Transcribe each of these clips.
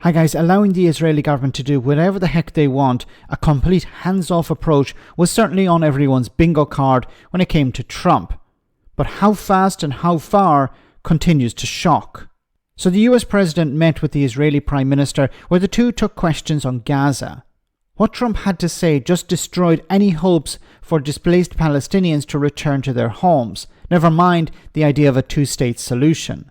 Hi guys, allowing the Israeli government to do whatever the heck they want, a complete hands-off approach, was certainly on everyone's bingo card when it came to Trump. But how fast and how far continues to shock. So the US president met with the Israeli prime minister, where the two took questions on Gaza. What Trump had to say just destroyed any hopes for displaced Palestinians to return to their homes, never mind the idea of a two-state solution.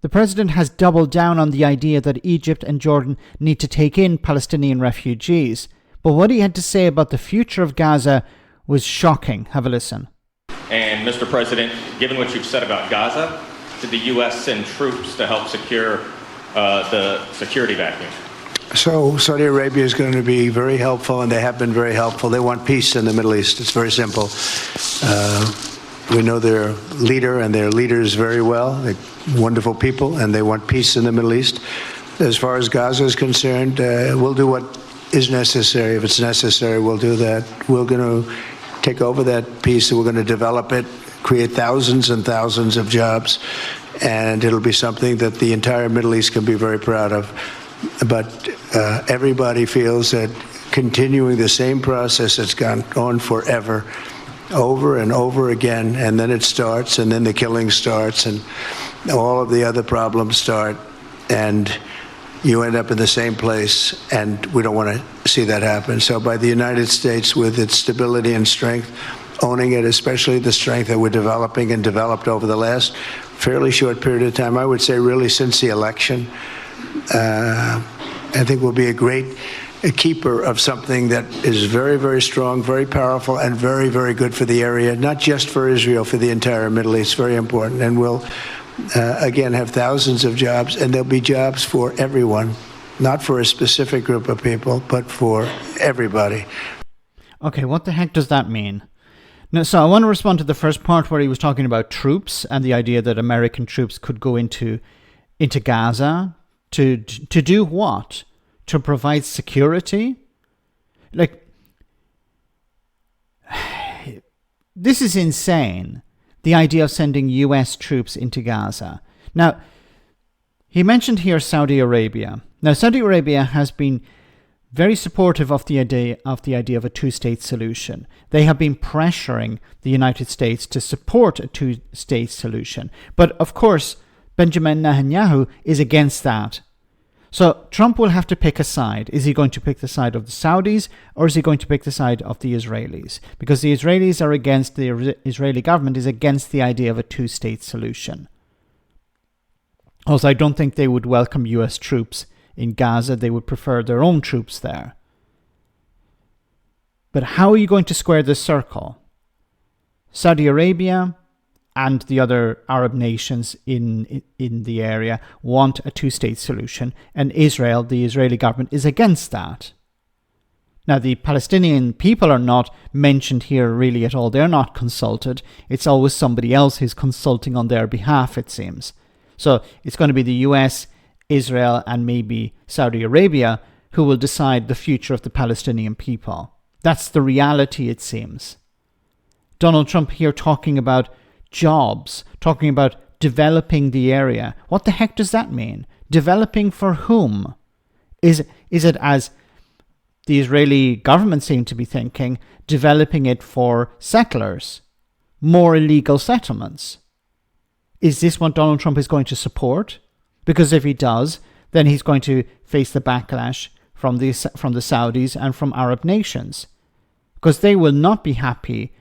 The president has doubled down on the idea that Egypt and Jordan need to take in Palestinian refugees, but what he had to say about the future of Gaza was shocking. Have a listen. And Mr. President, given what you've said about Gaza, did the U.S. send troops to help secure the security vacuum? So Saudi Arabia is going to be very helpful, and they have been very helpful. They want peace in the Middle East. It's very simple. We know their leader and their leaders very well. They're wonderful people, and they want peace in the Middle East. As far as Gaza is concerned, we'll do what is necessary. If it's necessary, we'll do that. We're going to take over that peace, and we're going to develop it, create thousands and thousands of jobs, and it'll be something that the entire Middle East can be very proud of. But everybody feels that continuing the same process that's gone on forever, over and over again, and then it starts, and then the killing starts, and all of the other problems start, and you end up in the same place, and we don't want to see that happen. So by the United States, with its stability and strength, owning it, especially the strength that we're developing and developed over the last fairly short period of time, I would say really since the election, I think we'll be a keeper of something that is very, very strong, very powerful, and very, very good for the area, not just for Israel, for the entire Middle East. Very important. And we'll, again, have thousands of jobs, and there'll be jobs for everyone, not for a specific group of people, but for everybody. Okay, what the heck does that mean? Now, so I want to respond to the first part where he was talking about troops and the idea that American troops could go into Gaza to do what? To provide security? Like, this is insane, the idea of sending US troops into Gaza. Now, he mentioned here Saudi Arabia. Now, Saudi Arabia has been very supportive of the idea of a two-state solution. They have been pressuring the United States to support a two-state solution. But, of course, Benjamin Netanyahu is against that. So Trump will have to pick a side. Is he going to pick the side of the Saudis, or is he going to pick the side of the Israelis? Because the Israelis are against, the Israeli government is against the idea of a two-state solution. Also, I don't think they would welcome US troops in Gaza. They would prefer their own troops there. But how are you going to square this circle? Saudi Arabia and the other Arab nations in the area want a two-state solution, and Israel, the Israeli government, is against that. Now, the Palestinian people are not mentioned here really at all. They're not consulted. It's always somebody else who's consulting on their behalf, it seems. So it's going to be the US, Israel, and maybe Saudi Arabia who will decide the future of the Palestinian people. That's the reality, it seems. Donald Trump here talking about jobs, talking about developing the area. What the heck does that mean? Developing for whom? Is it, as the Israeli government seem to be thinking, developing it for settlers, more illegal settlements? Is this what Donald Trump is going to support? Because if he does, then he's going to face the backlash from the Saudis and from Arab nations, because they will not be happy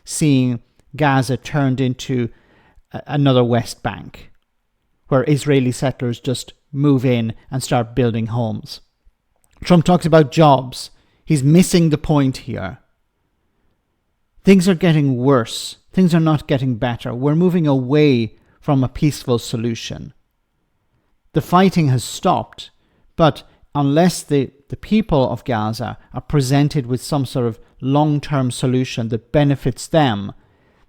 seeing Gaza turned into another West Bank, where Israeli settlers just move in and start building homes. Trump talks about jobs. He's missing the point here. Things are getting worse. Things are not getting better. We're moving away from a peaceful solution. The fighting has stopped, but unless the people of Gaza are presented with some sort of long-term solution that benefits them,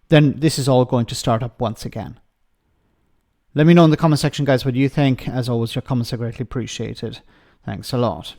then this is all going to start up once again. Let me know in the comment section, guys, what you think. As always, your comments are greatly appreciated. Thanks a lot.